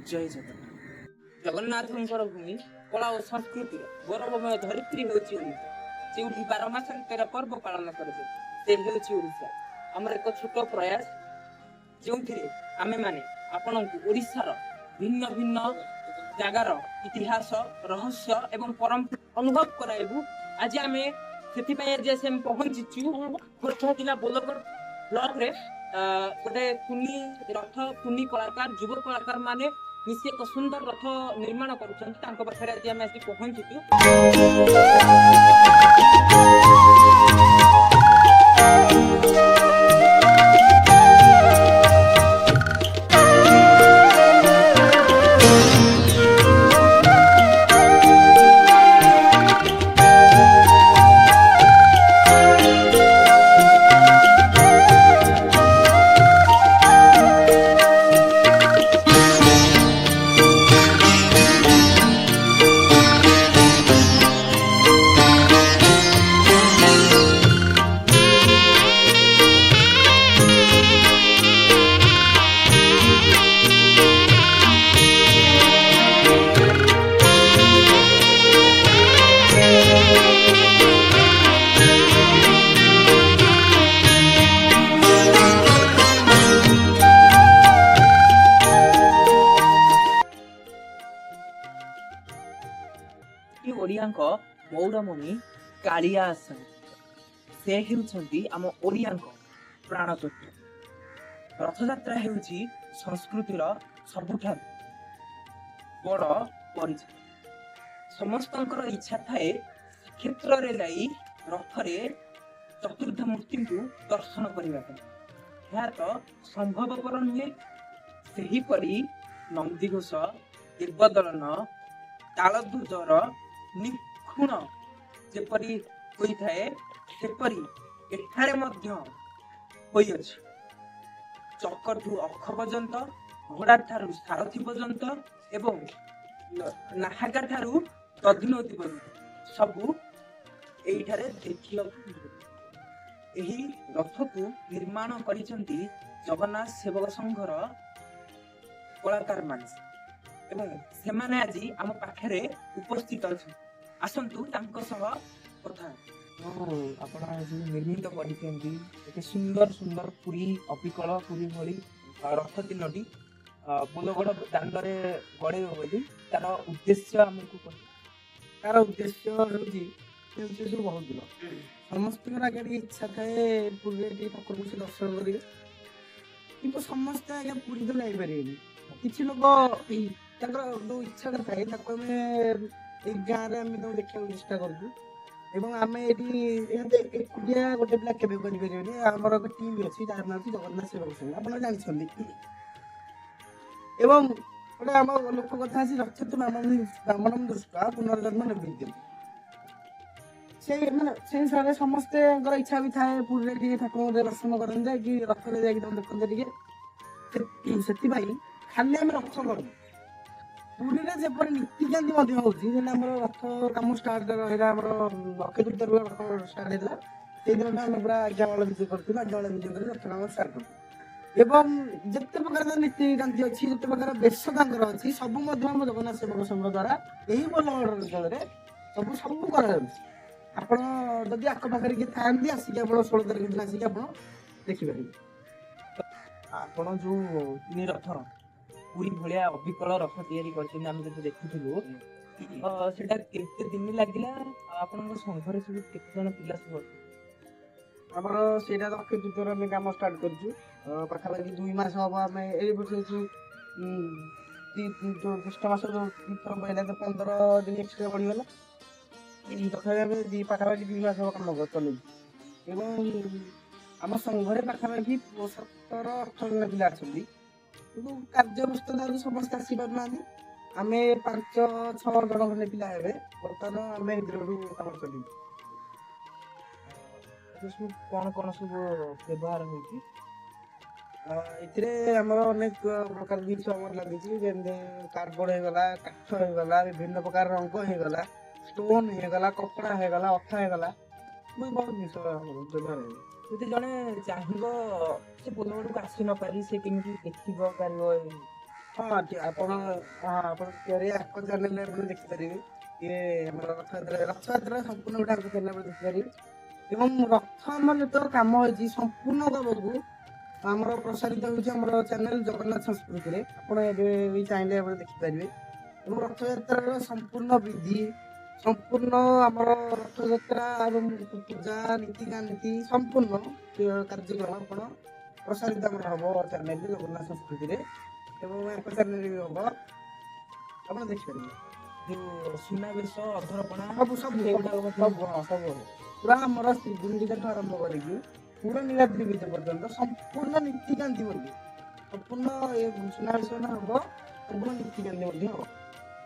जय जगन्नाथ जगन्नाथंकर भूमि कला और संस्कृति गौरवमय धरित्री होची ओडिशा जेउठी 12 मास 13 पर्व पालन करबे से होची ओडिशा हमर एक छोट प्रयास जोंथिरे आमे माने आपनकु ओडिशार भिन्न भिन्न जगार इतिहास रहस्य एवं परंपरा अनुभव कराइबु। आज आमे सेति पय जे से पहुंचिचु खोरखा जिला बोलगढ़ ब्लॉक रे गोटे कुनी रथ कुनी कलाकार युव कलाकार माने मिसी एक सुंदर रथ निर्माण करुछंती तांको पाखरे आज आमे आसी पहुंचिचु। ओडियांक मौरमणि कालिया आसन से हेउछंती आम ओडियांक प्राणतत्व। रथयात्रा हेउची संस्कृतिर सबुठार बड़ परिचय। समस्तंकर इच्छा थाए क्षेत्र रे जाई रथरे चतुर्थ मूर्ति को दर्शन करबा ପାଇଁ। ଏହା ତ संभवपर नुहे। सेही परी नंदीघोष देवदलन तालध्वजर निखुण जेपरी होई थाए सेपरी एठारे मध्य होई अछि। चकठू अख पर्यंत घोड़ा ठारू सारथी पर्यंत एवं नाहागा ठारू दधिनोती पर्यंत सबू एठारे देखिବାକୁ मिले। एही रथ को निर्माण करिसंती जगन्नाथ सेवक संघर कलाकार माने एवं सेमाने आज आम पाखरे उपस्थित अछि। आसंतु तांको सह कथा आपण जो निर्मित करिसेंती एते सुंदर सुंदर पुरी अपिकल पुरी भली रथ तीनोटी बोलगढ़ दांडरे गड़े बोली तार उद्देश्य हमको तार उद्देश्य होची जो बहुत दिन समस्त आगे इच्छा थाए पुरी ठाकुर को दर्शन करेंगे किंतु समस्त आगे पुरी तो जाई पारे किछि लोग जो इच्छा थाए गाँव में तो देखा चेष्टा करूँ एवं आम एकुटिया गोटे पिला केवे करें आमर एक टीम अच्छी जार ना जगन्नाथ सेवक संघ आप जानते एवं गोटे आम लोक कथा रक्षित ब्राह्मणम दृष्टा पुनर्जन्म निर्विद्यम से हिसाब से समस्ते इच्छा भी थाए पुरी ठाकुर दर्शन करते कि रथ में जाकि देखते से खाली आम रथ करूँ पुरी में जपर नीतिकांति होती रथ कम स्टार्ट रहा अक्षय तृतीय रथ स्टार्ट होता से दिन आम पूरा आज्ञामाल विजय करूँ आज्ञामाल विजय कर रथ काम स्टार्ट करूँ एवं जिते प्रकार नीतिकांति अच्छी जिते प्रकार बेश तांकर अच्छी सब जगन्नाथ सेवक संघ द्वारा यही बोलगढ़ अंचल सब सब कर जदि आखपाखे किए था आसिक 16 तारीख दिन आसिक देखिपारे आपण जो तीन रथ पूरी भलिया अबिकल रथ तैयारी करछन हम जब देखुथुलु सेटा केते दिन लागिला आपन संघरे सब केते जण पिला सब हमर सेटा अक्षय तृतीय में काम स्टार्ट करछु पाखा पाखी 2 मास हम हमें ए वर्ष जो ज्येष्ठ मास जो तीन पहले तो 15 दिन एक्स्ट्रा बढ़ी गला तथा हमें दी पाखा पाखी 2 मास हम काम चलू एवं आम संघरे पाखा पाखी 17-18 पिला अछंती कार्य व्यस्त समस्त आसी पार ना आम 5-6 जन खंडे पिला हे बर्तमान आम काम चलू कौन कौन सब व्यवहार होती अनेक प्रकार जिन लगी कार्बन होगा काठ होगा विभिन्न प्रकार रंग होगा स्टोन होगा कपड़ा होगा अथा होगा बहुत जिन व्यवहार हो ଯଦି ଜଣେ ଚାହିଁବ ସେ ବୋଲଗଡ଼କୁ ଆସି ନ ପାରି ସେ କେମିତି ଦେଖିବ ପାରିବ हाँ ଆପଣ ଆପଣ କ୍ୟାରିୟର ଆଙ୍କ ଚ୍ୟାନେଲରେ ଆପଣ ଦେଖିପାରିବେ। ଇଏ ଆମର ରଥଯାତ୍ରା ସମ୍ପୂର୍ଣ୍ଣ ଗୋଟେ ଆଙ୍କ ଚ୍ୟାନେଲ ଦେଖିପାରିବେ। ଏବଂ ରଥ ଆମର ଯେତେବେଳେ କାମ ହେଇଛି ସମ୍ପୂର୍ଣ୍ଣ ଭାବକୁ ଆମର ପ୍ରସାରିତ ହେଉଛି ଆମର ଚ୍ୟାନେଲ ଜଗନ୍ନାଥ ସଂସ୍କୃତିରେ। ଆପଣ ଏବେ ବି ଚାହିଁଲେ ଆପଣ ଦେଖିପାରିବେ। ଏବଂ ରଥଯାତ୍ରାର ସମ୍ପୂର୍ଣ୍ଣ ବିଧି ସମ୍ପୂର୍ଣ୍ଣ ଆମର ରଥଯାତ୍ରା ଏବଂ ପୂଜା ନୀତିକାନ୍ତି ସମ୍ପୂର୍ଣ୍ଣ କାର୍ଯ୍ୟକ୍ରମ ଆପଣ ପ୍ରସାରିତ ଆମର ହବ ଚ୍ୟାନେଲ ଜଗନ୍ନାଥ ସଂସ୍କୃତିରେ। ଏବଂ ଏକ ଚ୍ୟାନେଲ ବି ହବ ଆପଣ ଦେଖିପାରିବେ। ଯୋଉ ସୁନାବେଶ ଅଧରପଣା ସବୁ ସବୁ ସେଗୁଡାକ ମଧ୍ୟ ସବୁ ହଁ ସବୁ ହବ। ପୁରା ଆମର ଶ୍ରୀଗୁଣ୍ଡିଠାରୁ ଆରମ୍ଭ କରିକି ପୁରା ନୀଳାଦ୍ରି ବିଜେ ପର୍ଯ୍ୟନ୍ତ ସମ୍ପୂର୍ଣ୍ଣ ନୀତିକାନ୍ତି ମଧ୍ୟ ସମ୍ପୂର୍ଣ୍ଣ ଏ ସୁନାବେଶ ହବ। ସମ୍ପୂର୍ଣ୍ଣ ନୀତିକାନ୍ତି ମଧ୍ୟ ହବ।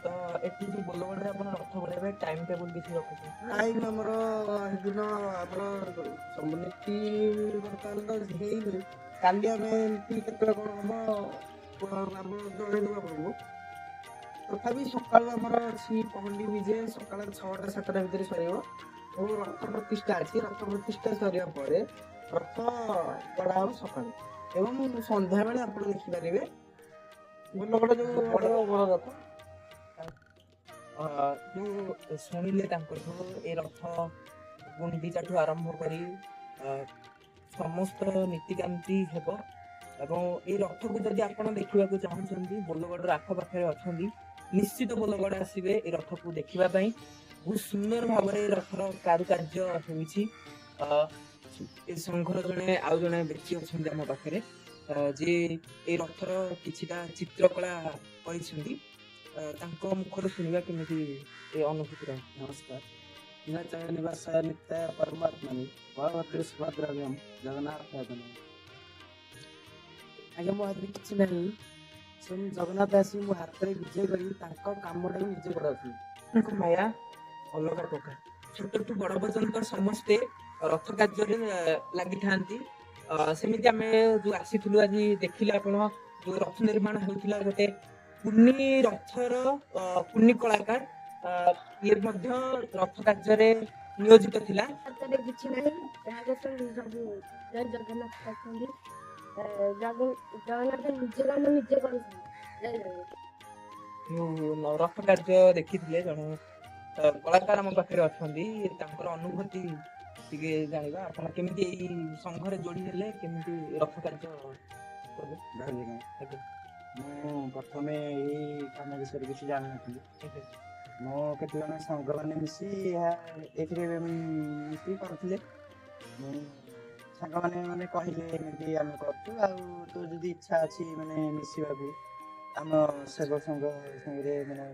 ତ ଏଠି ଯୋଉ ବୋଲଗଡ଼ରେ ଆପଣ ରଥ ଗଢ଼ିବା ପାଇଁ ଟାଇମ ଟେବୁଲ କିଛି ରଖୁଛନ୍ତି? ଟାଇମ ଆମର ସେଦିନ ଆମର ସବୁ ନୀତି ବର୍ତ୍ତମାନ ତ ହେଇନି। କାଲି ଆମେ ଏମିତି କେତେବେଳେ କଣ ହବ ଆମର ଜଣେଇଦେବୁ ଆପଣଙ୍କୁ। ତଥାପି ସକାଳୁ ଆମର ଅଛି ପହଣ୍ଡି ବିଜେ ସକାଳ 6ଟା 7ଟା ଭିତରେ ସରିବ। ଏବଂ ରଥ ପ୍ରତିଷ୍ଠା ଅଛି। ରଥ ପ୍ରତିଷ୍ଠା ସରିବା ପରେ ରଥ ଗଡ଼ା ହବ ସକାଳୁ। ଏବଂ ସନ୍ଧ୍ୟାବେଳେ ଆପଣ ଦେଖିପାରିବେ ବୋଲଗଡ଼ ଯୋଉ ବଡ଼ ରଥ ଯୋଉ ଶୁଣିଲେ ତାଙ୍କଠୁ ଏ ରଥ ଗୁଣ୍ଡିଚାଠୁ ଆରମ୍ଭ କରି ସମସ୍ତ ନୀତିକାନ୍ତି ହେବ। ଏବଂ ଏଇ ରଥକୁ ଯଦି ଆପଣ ଦେଖିବାକୁ ଚାହୁଁଛନ୍ତି ବୋଲଗଡ଼ର ଆଖପାଖରେ ଅଛନ୍ତି ନିଶ୍ଚିତ ବୋଲଗଡ଼ ଆସିବେ ଏ ରଥକୁ ଦେଖିବା ପାଇଁ। ବହୁତ ସୁନ୍ଦର ଭାବରେ ଏ ରଥର କାରୁକାର୍ଯ୍ୟ ହେଉଛି। ଏ ସଂଘର ଆଉ ଜଣେ ବ୍ୟକ୍ତି ଅଛନ୍ତି ଆମ ପାଖରେ ଯିଏ ଏ ରଥର କିଛିଟା ଚିତ୍ରକଳା କରିଛନ୍ତି। ତାଙ୍କ ମୁଖରୁ ଶୁଣିବା କେମିତି ଏ ଅନୁଭୂତି ରହେ। नमस्कार। निवासाय निवासाय नित्याय परमात्मने बलभद्र सुभद्राभ्याम जगन्नाथाय नमः। ଆଜ୍ଞା ମୋ ହାତରେ କିଛି ନାହିଁ। ସ୍ୱୟଂ ଜଗନ୍ନାଥ ଆସି ମୋ ହାତରେ ବିଜେ କରି ତାଙ୍କ କାମଟାକୁ ନିଜେ କରାଉଛନ୍ତି। ତାଙ୍କ ମାୟା ଅଲଗା ପ୍ରକାର। ଛୋଟଠୁ ବଡ଼ ପର୍ଯ୍ୟନ୍ତ ସମସ୍ତେ ରଥ କାର୍ଯ୍ୟରେ ଲାଗିଥାନ୍ତି। ସେମିତି ଆମେ ଯୋଉ ଆସିଥିଲୁ ଆଜି ଦେଖିଲେ ଆପଣ ଯୋଉ ରଥ ନିର୍ମାଣ ହେଉଥିଲା ଗୋଟେ କୁନି ରଥର କୁନି କଳାକାର ଇଏ ମଧ୍ୟ ରଥ କାର୍ଯ୍ୟରେ ନିୟୋଜିତ ଥିଲା। ହାତରେ କିଛି ନାହିଁ ଏହାକୁ ସବୁ ଜୟ ଜଗନ୍ନାଥ ଅଛନ୍ତି। ଜଗନ୍ନାଥ ନିଜେ କାମ ନିଜେ କରୁଛନ୍ତି। ଜୟ ଜଗନ୍ନାଥ। ଯୋଉ ରଥ କାର୍ଯ୍ୟ ଦେଖିଥିଲେ ଜଣେ କଳାକାର ଆମ ପାଖରେ ଅଛନ୍ତି। ତାଙ୍କର ଅନୁଭୂତି ଟିକେ ଜାଣିବା। ଆପଣ କେମିତି ଏଇ ସଂଘରେ ଯୋଡି ହେଲେ, କେମିତି ରଥ କାର୍ଯ୍ୟ କଲେ? ଆଜ୍ଞା ମୁଁ ପ୍ରଥମେ ଏଇ କାମ ବିଷୟରେ କିଛି ଜାଣିନଥିଲି। ମୋ କେତେ ଜଣ ସାଙ୍ଗମାନେ ମିଶି ଏଥିରେ ମିଶି କରୁଥିଲେ। ସାଙ୍ଗମାନେ ମାନେ କହିଲେ ଏମିତି ଆମେ କରୁଛୁ, ଆଉ ତୋ ଯଦି ଇଚ୍ଛା ଅଛି ମାନେ ମିଶିବାକୁ ଆମ ସେବକ ସଂଘ ସାଙ୍ଗରେ ମାନେ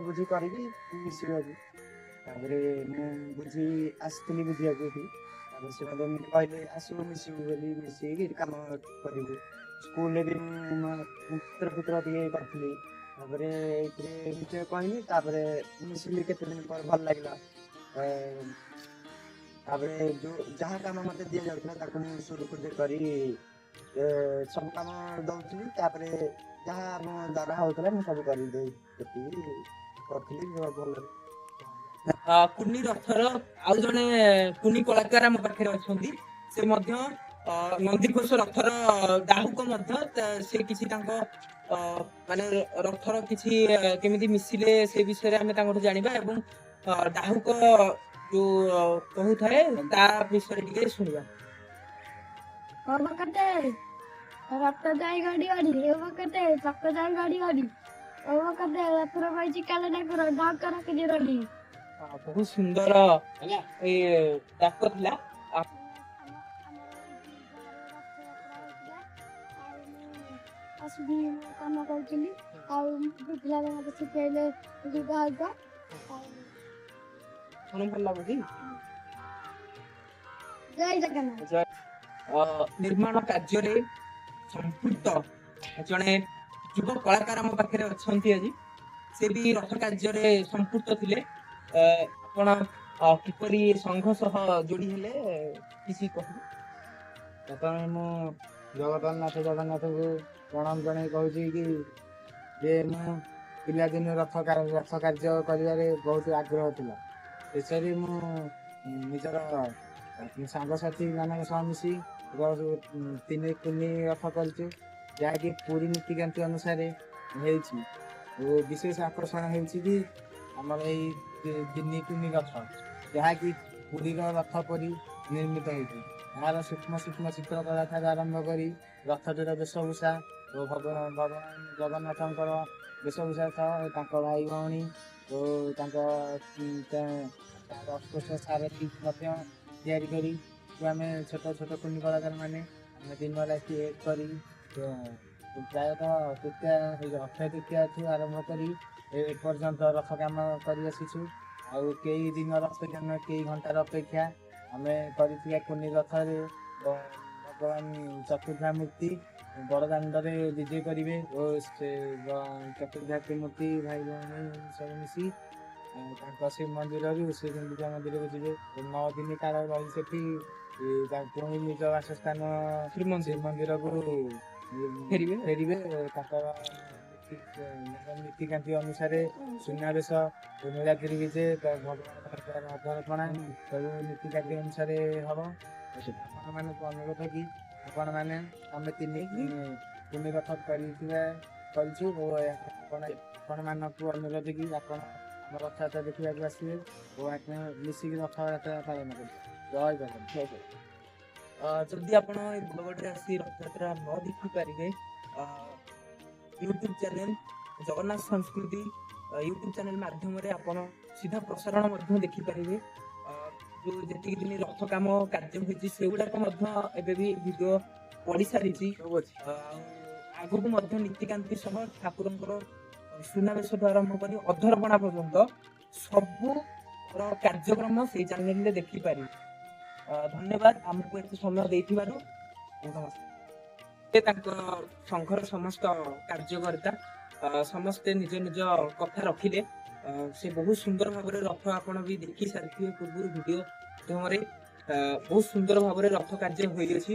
ବୁଝି କରିକି ମିଶିବାକୁ। ତାପରେ ମୁଁ ଆସିଥିଲି ବୁଝିବାକୁ ଏଠି। ତାପରେ ସେ ମୋତେ ଏମିତି କହିଲେ ଆସିବୁ ମିଶିବୁ ବୋଲି, ମିଶିକି କାମ କରିବୁ। ସ୍କୁଲରେ ବି ମୁଁ ଚିତ୍ର ଟିକେ କରିଥିଲି। ତାପରେ ଏଇଥିରେ ମିଶିବାକୁ କହିଲି। ତାପରେ ମିଶିଲି କେତେ ଦିନ ପରେ ଭଲ ଲାଗିଲା। ତାପରେ ଯାହା କାମ ମୋତେ ଦିଆଯାଉଥିଲା ତାକୁ ମୁଁ ସୁରୁଖୁରୁରେ କରି ସବୁ କାମ ଦଉଥିଲି। ତାପରେ ଯାହା ଆମ ଦ୍ୱାରା ହଉଥିଲା ମୁଁ ସବୁ କରିଦେଇ କରିଥିଲି ଭଲରେ। କୁନି ରଥର ଆଉ ଜଣେ କୁନି କଳାକାର ଆମ ପାଖରେ ଅଛନ୍ତି। ସେ ମଧ୍ୟ ନନ୍ଦିଘୋଷ ରଥର ଡାହୁକ ମଧ୍ୟ ସେ କିଛି ତାଙ୍କ ମାନେ ରଥର କିଛି କେମିତି ମିଶିଲେ ସେ ବିଷୟରେ ଆମେ ତାଙ୍କଠୁ ଜାଣିବା। ଏବଂ ଡାହୁକ ଯୋଉ କହୁଥାଏ ତା ବିଷୟରେ ଟିକେ ଶୁଣିବା। ରଥ ଯାଇ ଗଡ଼ି ଗଡ଼ି ଚକ ଯାଇ ଗଡ଼ି ଗଡ଼ି ରଥର ପାଇଛି କାଲେ ଠାକୁର ଡାକ ରଖିଛି ରଡ଼ି। ବହୁତ ସୁନ୍ଦର ଏଇ ଡାକ ଥିଲା। କାମ କରୁଥିଲି ଆଉ ପିଲାମାନେ ମତେ ଶିଖେଇଲେ ଡାକ। ଶୁଣି ଭଲ ଲାଗୁଛି। ଜୟ ଜଗନ୍ନାଥ। ନିର୍ମାଣ କାର୍ଯ୍ୟରେ ସମ୍ପୃକ୍ତ ଜଣେ ଯୁବ କଳାକାର ଆମ ପାଖରେ ଅଛନ୍ତି ଆଜି। ସେ ବି ରଥ କାର୍ଯ୍ୟରେ ସମ୍ପୃକ୍ତ ଥିଲେ। ଆପଣ କିପରି ସଂଘ ସହ ଯୋଡି ହେଲେ କିଛି କହିବେ? ପ୍ରଥମେ ମୁଁ ଜଗନ୍ନାଥଙ୍କୁ ପ୍ରଣାମ ଜଣାଇ କହୁଛି କି ଯେ ମୁଁ ପିଲାଦିନେ ରଥ କାର୍ଯ୍ୟ କରିବାରେ ବହୁତ ଆଗ୍ରହ ଥିଲା। ଶେଷରେ ମୁଁ ନିଜର ସାଙ୍ଗସାଥି ମାନଙ୍କ ସହ ମିଶି ତିନି ରଥ କରିଛୁ। ଯାହାକି ପୁରୀ ନୀତିକାନ୍ତି ଅନୁସାରେ ହେଉଛି। ଓ ବିଶେଷ ଆକର୍ଷଣ ହେଉଛି କି ଆମର ଏଇ ତିନି ତିନି ରଥ, ଯାହାକି ପୁରୀର ରଥ ପରି ନିର୍ମିତ ହେଇଛି। ଏହାର ସୂକ୍ଷ୍ମ ସୂକ୍ଷ୍ମ ଚିତ୍ରକଳା ଠାରୁ ଆରମ୍ଭ କରି ରଥଟିର ବେଶଭୂଷା ଓ ଭଗବାନ ଜଗନ୍ନାଥଙ୍କର ବେଶଭୂଷା ସହ ତାଙ୍କ ଭାଇ ଭଉଣୀ ଓ ତାଙ୍କ ଅସ୍ପୃଶ୍ୟ ସାରଥୀ ମଧ୍ୟ ତିଆରି କରି ଆମେ ଛୋଟ ଛୋଟ କୁନି କଳାକାର ମାନେ ଆମେ ଦିନ ରାତି ଏକ କରି ପ୍ରାୟତଃ ଅକ୍ଷୟ ତୃତୀୟାଠୁ ଆରମ୍ଭ କରି ଏପର୍ଯ୍ୟନ୍ତ ରଥ କାମ କରି ଆସିଛୁ। ଆଉ କେଇ ଦିନର ଅପେକ୍ଷା ନୁହେଁ, କେଇ ଘଣ୍ଟାର ଅପେକ୍ଷା ଆମେ କରିଥିବା କୁନି ରଥରେ ଭଗବାନ ଚତୁର୍ଦ୍ଧାମୂର୍ତ୍ତି ବଡ଼ ଦାଣ୍ଡରେ ବିଜେ କରିବେ ଓ ଚତୁର୍ଦ୍ଧାମୂର୍ତ୍ତି ମୂର୍ତ୍ତି ଭାଇ ଭଉଣୀ ସବୁ ମିଶି ତାଙ୍କ ଶ୍ରୀମନ୍ଦିରରୁ ଶ୍ରୀଗୁଣ୍ଡିଚା ମନ୍ଦିରକୁ ଯିବେ। 9 ଦିନ କାଳ ରହି ସେଠି ପୁଣି ନିଜ ବାସସ୍ଥାନ ଶ୍ରୀମନ୍ଦିରକୁ ଫେରିବେ। ତାଙ୍କର ନୀତିକାନ୍ତି ଅନୁସାରେ ସୁନାବେଶ, ନୀଳାଦ୍ରି ବିଜେ, ଭଗବାନଙ୍କର ଅଧରପଣା ସବୁ ନୀତିକାନ୍ତି ଅନୁସାରେ ହବ। ଆପଣମାନଙ୍କୁ ଅନୁରୋଧ କି ଆପଣମାନେ ଆମେ ତିନି ରଥ କରିଛୁ ଓ ଆପଣମାନଙ୍କୁ ଅନୁରୋଧ କି ଆପଣ ଆମ ରଥଯାତ୍ରା ଦେଖିବାକୁ ଆସିବେ ଓ ଆପଣ ମିଶିକି ରଥଯାତ୍ରା ପାଳନ କରିବେ। ଜୟ ଜଗନ୍ନାଥ। ଯଦି ଆପଣ ଏ ବରଗଡ଼ରେ ଆସି ରଥଯାତ୍ରା ନ ଦେଖିପାରିବେ, ୟୁଟ୍ୟୁବ୍ ଚ୍ୟାନେଲ୍ ଜଗନ୍ନାଥ ସଂସ୍କୃତି ୟୁଟ୍ୟୁବ୍ ଚ୍ୟାନେଲ୍ ମାଧ୍ୟମରେ ଆପଣ ସିଧା ପ୍ରସାରଣ ମଧ୍ୟ ଦେଖିପାରିବେ। ଯେଉଁ ଯେତିକି ଦିନ ରଥ କାମ କାର୍ଯ୍ୟ ହୋଇଛି ସେଗୁଡ଼ାକ ମଧ୍ୟ ଏବେ ବି ଭିଡ଼ିଓ ପଡ଼ିସାରିଛି। ଆଗକୁ ମଧ୍ୟ ନୀତିକାନ୍ତି ସହ ଠାକୁରଙ୍କର ସୁନାବେଶଠୁ ଆରମ୍ଭ କରି ଅଧରପଣା ପର୍ଯ୍ୟନ୍ତ ସବୁର କାର୍ଯ୍ୟକ୍ରମ ସେଇ ଚ୍ୟାନେଲରେ ଦେଖିପାରିବେ। ଧନ୍ୟବାଦ ଆମକୁ ଏତେ ସମୟ ଦେଇଥିବାରୁ। ତାଙ୍କ ସଂଘର ସମସ୍ତ କାର୍ଯ୍ୟକର୍ତ୍ତା ସମସ୍ତେ ନିଜ ନିଜ କଥା ରଖିଲେ। ସେ ବହୁତ ସୁନ୍ଦର ଭାବରେ ରଥ ଆପଣ ବି ଦେଖି ସାରିଥିବେ ପୂର୍ବରୁ ଭିଡ଼ିଓ ମାଧ୍ୟମରେ। ବହୁତ ସୁନ୍ଦର ଭାବରେ ରଥ କାର୍ଯ୍ୟ ହୋଇଅଛି।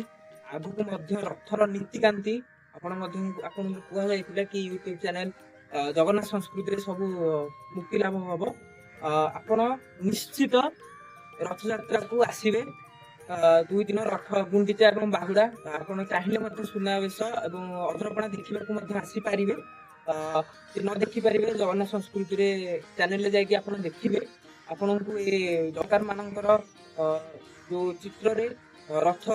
ଆଗକୁ ମଧ୍ୟ ରଥର ନୀତିକାନ୍ତି ଆପଣଙ୍କୁ କୁହାଯାଇଥିଲା କି ୟୁଟ୍ୟୁବ୍ ଚ୍ୟାନେଲ୍ ଜଗନ୍ନାଥ ସଂସ୍କୃତିରେ ସବୁ ମୁକ୍ତି ଲାଭ ହବ। ଆପଣ ନିଶ୍ଚିତ ରଥଯାତ୍ରାକୁ ଆସିବେ। 2 ଦିନ ରଥ ଗୁଣ୍ଡିଚା ଏବଂ ବାହୁଡ଼ା। ଆପଣ ଚାହିଁଲେ ମଧ୍ୟ ସୁନାବେଶ ଏବଂ ଅଧରପଣା ଦେଖିବାକୁ ମଧ୍ୟ ଆସିପାରିବେ। ନ ଦେଖିପାରିବେ ଜଗନ୍ନାଥ ସଂସ୍କୃତିରେ ଚ୍ୟାନେଲରେ ଯାଇକି ଆପଣ ଦେଖିବେ। ଆପଣଙ୍କୁ ଏ ଜଗାର ମାନଙ୍କର ଯେଉଁ ଚିତ୍ରରେ ରଥ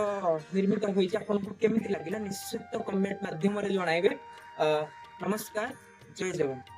ନିର୍ମିତ ହୋଇଛି ଆପଣଙ୍କୁ କେମିତି ଲାଗିଲା ନିଶ୍ଚିତ କମେଣ୍ଟ ମାଧ୍ୟମରେ ଜଣାଇବେ। ନମସ୍କାର, ଜୟ ଜଗନ୍ନାଥ।